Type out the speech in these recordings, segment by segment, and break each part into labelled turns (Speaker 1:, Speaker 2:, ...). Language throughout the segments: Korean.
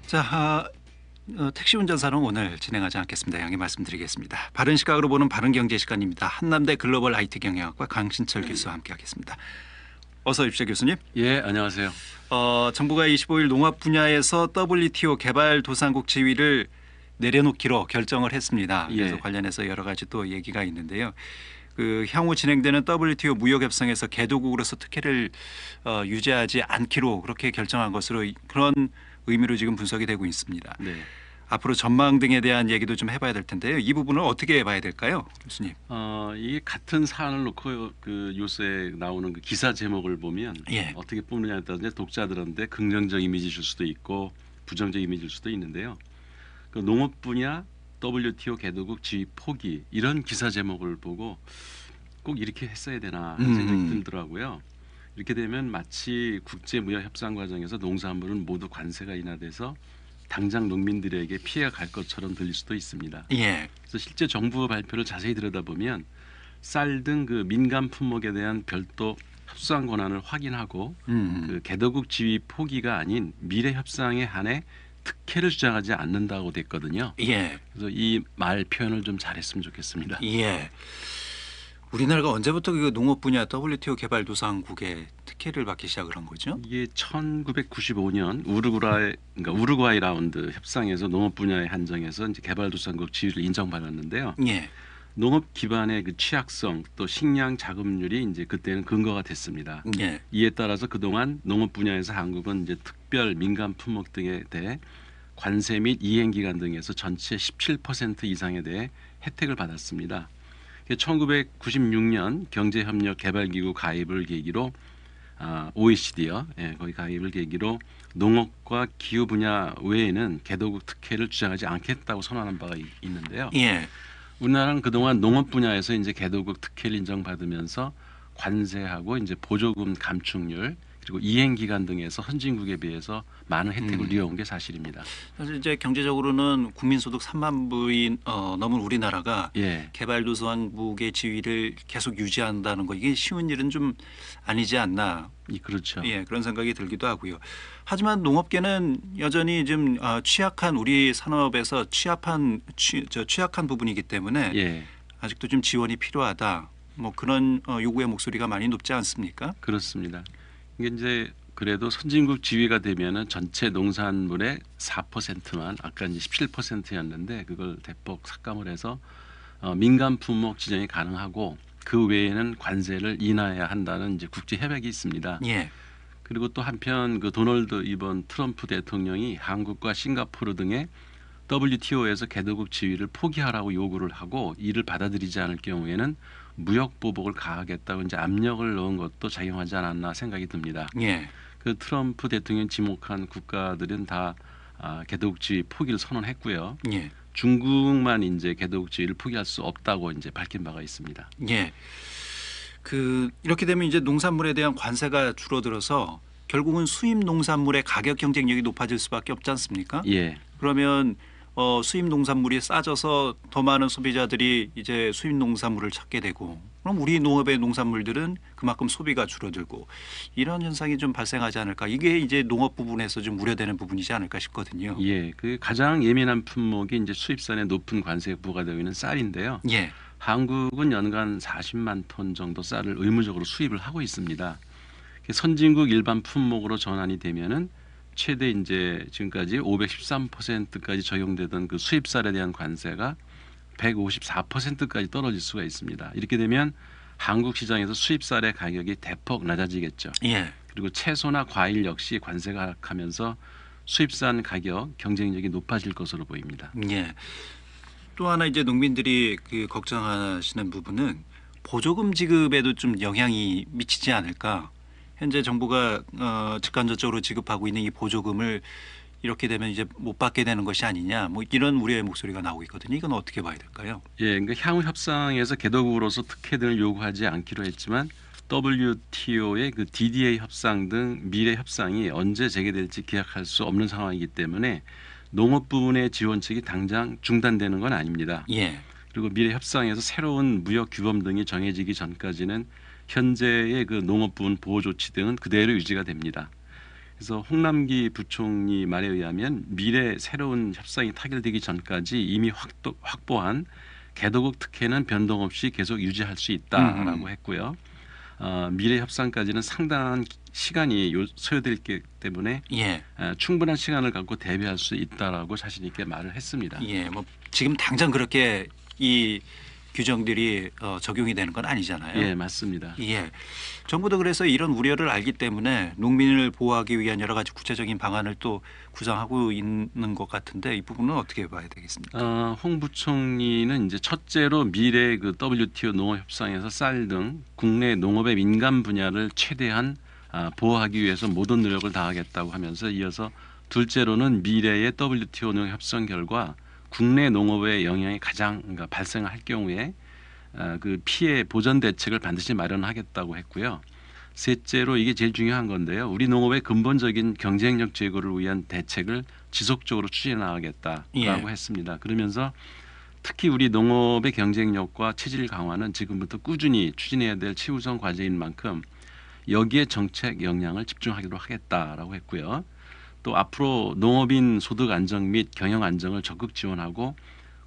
Speaker 1: 자, 택시 운전사는 오늘 진행하지 않겠습니다. 양해 말씀드리겠습니다. 바른 시각으로 보는 바른 경제 시간입니다. 한남대 글로벌 IT 경영학과 강신철 교수와 함께하겠습니다. 어서 오십시오, 교수님.
Speaker 2: 예, 안녕하세요.
Speaker 1: 정부가 25일 농업 분야에서 WTO 개발도상국 지위를 내려놓기로 결정을 했습니다. 그래서
Speaker 2: 예.
Speaker 1: 관련해서 여러 가지 또 얘기가 있는데요. 향후 진행되는 WTO 무역협상에서 개도국으로서 특혜를 유지하지 않기로 그렇게 결정한 것으로 그런 의미로 지금 분석이 되고 있습니다.
Speaker 2: 네.
Speaker 1: 앞으로 전망 등에 대한 얘기도 좀 해봐야 될 텐데요. 이 부분을 어떻게 봐야 될까요, 교수님?
Speaker 2: 이게 같은 사안을 놓고 그 요새 나오는 그 기사 제목을 보면
Speaker 1: 예.
Speaker 2: 어떻게 뽑느냐에 따라서 이제 독자들한테 긍정적 이미지일 수도 있고 부정적 이미지일 수도 있는데요. 그 농업 분야 WTO 개도국 지위 포기 이런 기사 제목을 보고 꼭 이렇게 했어야 되나 하는 생각이 들더라고요. 이렇게 되면 마치 국제 무역 협상 과정에서 농산물은 모두 관세가 인하돼서 당장 농민들에게 피해가 갈 것처럼 들릴 수도 있습니다.
Speaker 1: 예.
Speaker 2: 그래서 실제 정부 발표를 자세히 들여다보면 쌀 등 그 민간 품목에 대한 별도 협상 권한을 확인하고 그 개도국 지위 포기가 아닌 미래 협상에 한해 특혜를 주장하지 않는다고 됐거든요.
Speaker 1: 예.
Speaker 2: 그래서 이 말 표현을 좀 잘했으면 좋겠습니다.
Speaker 1: 예. 우리나라가 언제부터 그 농업 분야 WTO 개발도상국의 특혜를 받기 시작을 한 거죠?
Speaker 2: 이게 1995년 우루과이 라운드 협상에서 농업 분야에 한정해서 이제 개발도상국 지위를 인정받았는데요.
Speaker 1: 예.
Speaker 2: 농업 기반의 그 취약성 또 식량 자급률이 이제 그때는 근거가 됐습니다.
Speaker 1: 예.
Speaker 2: 이에 따라서 그동안 농업 분야에서 한국은 이제 특별 민간 품목 등에 대해 관세 및 이행 기간 등에서 전체 17% 이상에 대해 혜택을 받았습니다. 1996년 경제협력개발기구 가입을 계기로 OECD요. 예, 거기 가입을 계기로 농업과 기후 분야 외에는 개도국 특혜를 주장하지 않겠다고 선언한 바가 있는데요.
Speaker 1: 예.
Speaker 2: 우리나라는 그동안 농업 분야에서 이제 개도국 특혜를 인정받으면서 관세하고 이제 보조금 감축률 그리고 이행 기간 등에서 선진국에 비해서 많은 혜택을 누려온 게 사실입니다.
Speaker 1: 사실 이제 경제적으로는 국민소득 3만 불이 넘은 우리나라가
Speaker 2: 예.
Speaker 1: 개발도상국의 지위를 계속 유지한다는 거 이게 쉬운 일은 좀 아니지 않나.
Speaker 2: 그렇죠.
Speaker 1: 예, 그런 생각이 들기도 하고요. 하지만 농업계는 여전히 좀 취약한 우리 산업에서 취약한 부분이기 때문에
Speaker 2: 예.
Speaker 1: 아직도 좀 지원이 필요하다. 뭐 그런 요구의 목소리가 많이 높지 않습니까?
Speaker 2: 그렇습니다. 이게 이제 그래도 선진국 지위가 되면은 전체 농산물의 4%만 아까 이제 17%였는데 그걸 대폭 삭감을 해서 민간 품목 지정이 가능하고 그 외에는 관세를 인하해야 한다는 이제 국제 협약이 있습니다.
Speaker 1: 예.
Speaker 2: 그리고 또 한편 그 도널드 이번 트럼프 대통령이 한국과 싱가포르 등의 WTO에서 개도국 지위를 포기하라고 요구를 하고 이를 받아들이지 않을 경우에는 무역 보복을 가하겠다고 이제 압력을 넣은 것도 작용하지 않았나 생각이 듭니다.
Speaker 1: 예.
Speaker 2: 그 트럼프 대통령 지목한 국가들은 다 개도국 지위 포기를 선언했고요.
Speaker 1: 예.
Speaker 2: 중국만 이제 개도국 지위를 포기할 수 없다고 이제 밝힌 바가 있습니다.
Speaker 1: 예. 이렇게 되면 이제 농산물에 대한 관세가 줄어들어서 결국은 수입 농산물의 가격 경쟁력이 높아질 수밖에 없지 않습니까?
Speaker 2: 예.
Speaker 1: 그러면 수입 농산물이 싸져서 더 많은 소비자들이 이제 수입 농산물을 찾게 되고 그럼 우리 농업의 농산물들은 그만큼 소비가 줄어들고 이런 현상이 좀 발생하지 않을까. 이게 이제 농업 부분에서 좀 우려되는 부분이지 않을까 싶거든요.
Speaker 2: 예. 그 가장 예민한 품목이 이제 수입산에 높은 관세가 부과되고 있는 쌀인데요.
Speaker 1: 예.
Speaker 2: 한국은 연간 40만 톤 정도 쌀을 의무적으로 수입을 하고 있습니다. 선진국 일반 품목으로 전환이 되면은 최대 이제 지금까지 513%까지 적용되던 그 수입쌀에 대한 관세가 154%까지 떨어질 수가 있습니다. 이렇게 되면 한국 시장에서 수입쌀의 가격이 대폭 낮아지겠죠.
Speaker 1: 예.
Speaker 2: 그리고 채소나 과일 역시 관세가 하락하면서 수입산 가격 경쟁력이 높아질 것으로 보입니다.
Speaker 1: 예. 또 하나 이제 농민들이 걱정하시는 부분은 보조금 지급에도 좀 영향이 미치지 않을까. 현재 정부가 직간접적으로 지급하고 있는 이 보조금을 이렇게 되면 이제 못 받게 되는 것이 아니냐. 뭐 이런 우려의 목소리가 나오고 있거든요. 이건 어떻게 봐야 될까요?
Speaker 2: 예, 그러니까 향후 협상에서 개도국으로서 특혜 등을 요구하지 않기로 했지만 WTO의 그 DDA 협상 등 미래 협상이 언제 재개될지 기약할 수 없는 상황이기 때문에 농업 부분의 지원책이 당장 중단되는 건 아닙니다.
Speaker 1: 예.
Speaker 2: 그리고 미래 협상에서 새로운 무역 규범 등이 정해지기 전까지는 현재의 그 농업 부분 보호 조치 등은 그대로 유지가 됩니다. 그래서 홍남기 부총리 말에 의하면 미래 새로운 협상이 타결되기 전까지 이미 확보한 개도국 특혜는 변동 없이 계속 유지할 수 있다라고 했고요. 미래 협상까지는 상당한 시간이 소요되기 때문에
Speaker 1: 예.
Speaker 2: 충분한 시간을 갖고 대비할 수 있다라고 자신 있게 말을 했습니다.
Speaker 1: 예. 뭐 지금 당장 그렇게 이 규정들이 적용이 되는 건 아니잖아요.
Speaker 2: 예, 맞습니다.
Speaker 1: 예. 정부도 그래서 이런 우려를 알기 때문에 농민을 보호하기 위한 여러 가지 구체적인 방안을 또 구상하고 있는 것 같은데 이 부분은 어떻게 봐야 되겠습니까?
Speaker 2: 홍 부총리는 이제 첫째로 미래 그 WTO 농업 협상에서 쌀 등 국내 농업의 민감 분야를 최대한 보호하기 위해서 모든 노력을 다하겠다고 하면서 이어서 둘째로는 미래의 WTO 농업 협상 결과 국내 농업의 영향이 가장 발생할 경우에 그 피해 보전 대책을 반드시 마련하겠다고 했고요. 셋째로 이게 제일 중요한 건데요. 우리 농업의 근본적인 경쟁력 제고를 위한 대책을 지속적으로 추진해 나가겠다라고
Speaker 1: 예.
Speaker 2: 했습니다. 그러면서 특히 우리 농업의 경쟁력과 체질 강화는 지금부터 꾸준히 추진해야 될 최우선 과제인 만큼 여기에 정책 역량을 집중하기로 하겠다라고 했고요. 또 앞으로 농업인 소득 안정 및 경영 안정을 적극 지원하고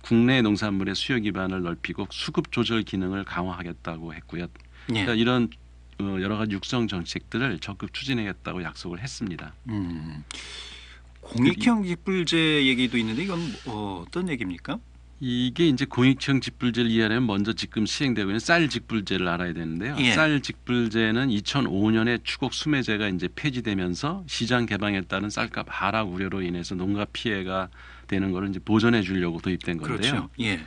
Speaker 2: 국내 농산물의 수요 기반을 넓히고 수급 조절 기능을 강화하겠다고 했고요.
Speaker 1: 예.
Speaker 2: 그러니까 이런 여러 가지 육성 정책들을 적극 추진하겠다고 약속을 했습니다.
Speaker 1: 공익형 직불제 얘기도 있는데 이건 어떤 얘기입니까?
Speaker 2: 이게 이제 공익형 직불제를 이해하려면 먼저 지금 시행되고 있는 쌀 직불제를 알아야 되는데요.
Speaker 1: 예.
Speaker 2: 쌀 직불제는 2005년에 추곡 수매제가 이제 폐지되면서 시장 개방에 따른 쌀값 하락 우려로 인해서 농가 피해가 되는 거를 이제 보전해 주려고 도입된 건데요.
Speaker 1: 그렇죠. 예.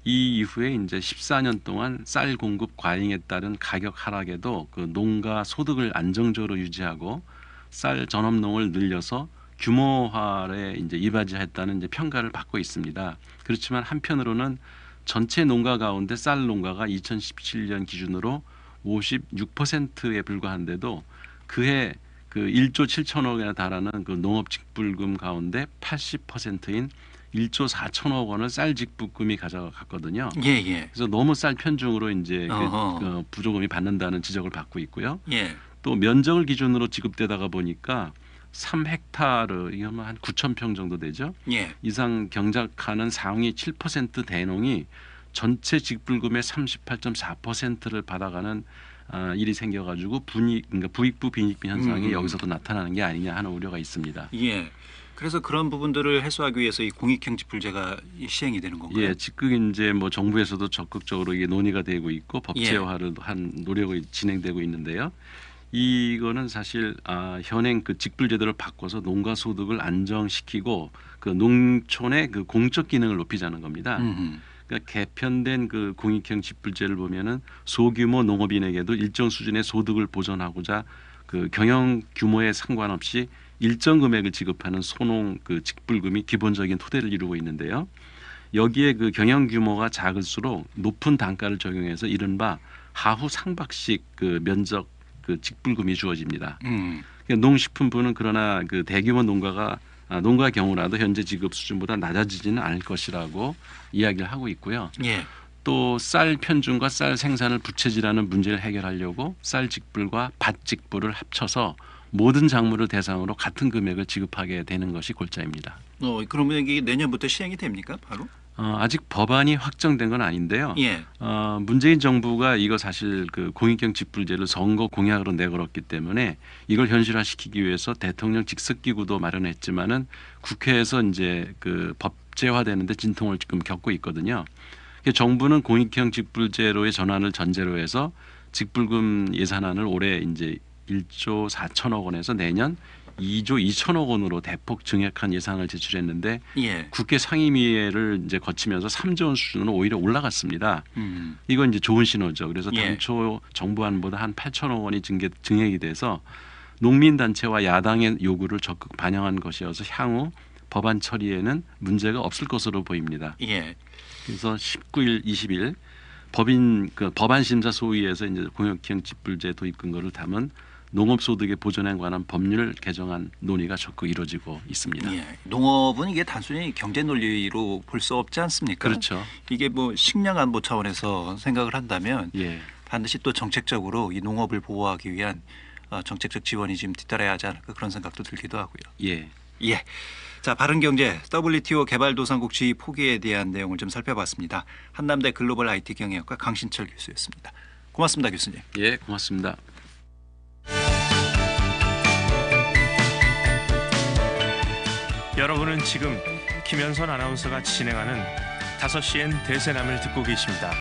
Speaker 2: 이 이후에 이제 14년 동안 쌀 공급 과잉에 따른 가격 하락에도 그 농가 소득을 안정적으로 유지하고 쌀 전업농을 늘려서 규모화에 이제 이바지했다는 이제 평가를 받고 있습니다. 그렇지만 한편으로는 전체 농가 가운데 쌀 농가가 2017년 기준으로 56%에 불과한데도 그해 그 1조 7천억 원에 달하는 그 농업 직불금 가운데 80%인 1조 4천억 원을 쌀 직불금이 가져갔거든요.
Speaker 1: 예, 예.
Speaker 2: 그래서 너무 쌀 편중으로 이제
Speaker 1: 어허.
Speaker 2: 그 부조금이 받는다는 지적을 받고 있고요.
Speaker 1: 예.
Speaker 2: 또 면적을 기준으로 지급되다가 보니까 3헥타르 이거면 한 9천 평 정도 되죠.
Speaker 1: 예.
Speaker 2: 이상 경작하는 상위 7% 대농이 전체 직불금의 38.4%를 받아가는 일이 생겨가지고 그러니까 부익부 빈익빈 현상이 여기서도 나타나는 게 아니냐 하는 우려가 있습니다.
Speaker 1: 예. 그래서 그런 부분들을 해소하기 위해서 이 공익형 직불제가 시행이 되는 건가요?
Speaker 2: 예, 지금 이제 뭐 정부에서도 적극적으로 이게 논의가 되고 있고 법제화를 한 노력이 진행되고 있는데요. 이거는 사실 현행 그 직불제도를 바꿔서 농가 소득을 안정시키고 그 농촌의 그 공적 기능을 높이자는 겁니다. 그러니까 개편된 그 공익형 직불제를 보면은 소규모 농업인에게도 일정 수준의 소득을 보전하고자 그 경영 규모에 상관없이 일정 금액을 지급하는 소농 그 직불금이 기본적인 토대를 이루고 있는데요. 여기에 그 경영 규모가 작을수록 높은 단가를 적용해서 이른바 하후 상박식 그 면적 그 직불금이 주어집니다. 그러니까 농식품부는 그러나 그 대규모 농가 경우라도 현재 지급 수준보다 낮아지지는 않을 것이라고 이야기를 하고 있고요.
Speaker 1: 예.
Speaker 2: 또 쌀 편중과 쌀 생산을 부채질하는 문제를 해결하려고 쌀 직불과 밭 직불을 합쳐서 모든 작물을 대상으로 같은 금액을 지급하게 되는 것이 골자입니다.
Speaker 1: 그러면 이게 내년부터 시행이 됩니까? 바로?
Speaker 2: 아직 법안이 확정된 건 아닌데요.
Speaker 1: 예.
Speaker 2: 문재인 정부가 이거 사실 그 공익형 직불제를 선거 공약으로 내걸었기 때문에 이걸 현실화시키기 위해서 대통령 직속기구도 마련했지만은 국회에서 이제 그 법제화되는데 진통을 지금 겪고 있거든요. 정부는 공익형 직불제로의 전환을 전제로 해서 직불금 예산안을 올해 이제 1조 4천억 원에서 내년 2조 2천억 원으로 대폭 증액한 예산을 제출했는데
Speaker 1: 예.
Speaker 2: 국회 상임위를 이제 거치면서 3조 원 수준으로 오히려 올라갔습니다. 이건 이제 좋은 신호죠. 그래서
Speaker 1: 예.
Speaker 2: 당초 정부안보다 한 8천억 원이 증액이 돼서 농민 단체와 야당의 요구를 적극 반영한 것이어서 향후 법안 처리에는 문제가 없을 것으로 보입니다.
Speaker 1: 예.
Speaker 2: 그래서 19일, 20일 법안 심사 소위에서 이제 공익형 직불제 도입 근거를 담은 농업소득의 보전에 관한 법률 개정안 논의가 적극 이루어지고 있습니다.
Speaker 1: 예. 농업은 이게 단순히 경제 논리로 볼 수 없지 않습니까?
Speaker 2: 그렇죠.
Speaker 1: 이게 뭐 식량 안보 차원에서 생각을 한다면
Speaker 2: 예.
Speaker 1: 반드시 또 정책적으로 이 농업을 보호하기 위한 정책적 지원이 지금 뒤따라야 하지 않을까 그런 생각도 들기도 하고요.
Speaker 2: 예.
Speaker 1: 예. 자, 바른경제 WTO 개발도상국 지위 포기에 대한 내용을 좀 살펴봤습니다. 한남대 글로벌 IT 경영학과 강신철 교수였습니다. 고맙습니다, 교수님.
Speaker 2: 예, 고맙습니다.
Speaker 3: 여러분은 지금 김현선 아나운서가 진행하는 5시엔 대세남을 듣고 계십니다.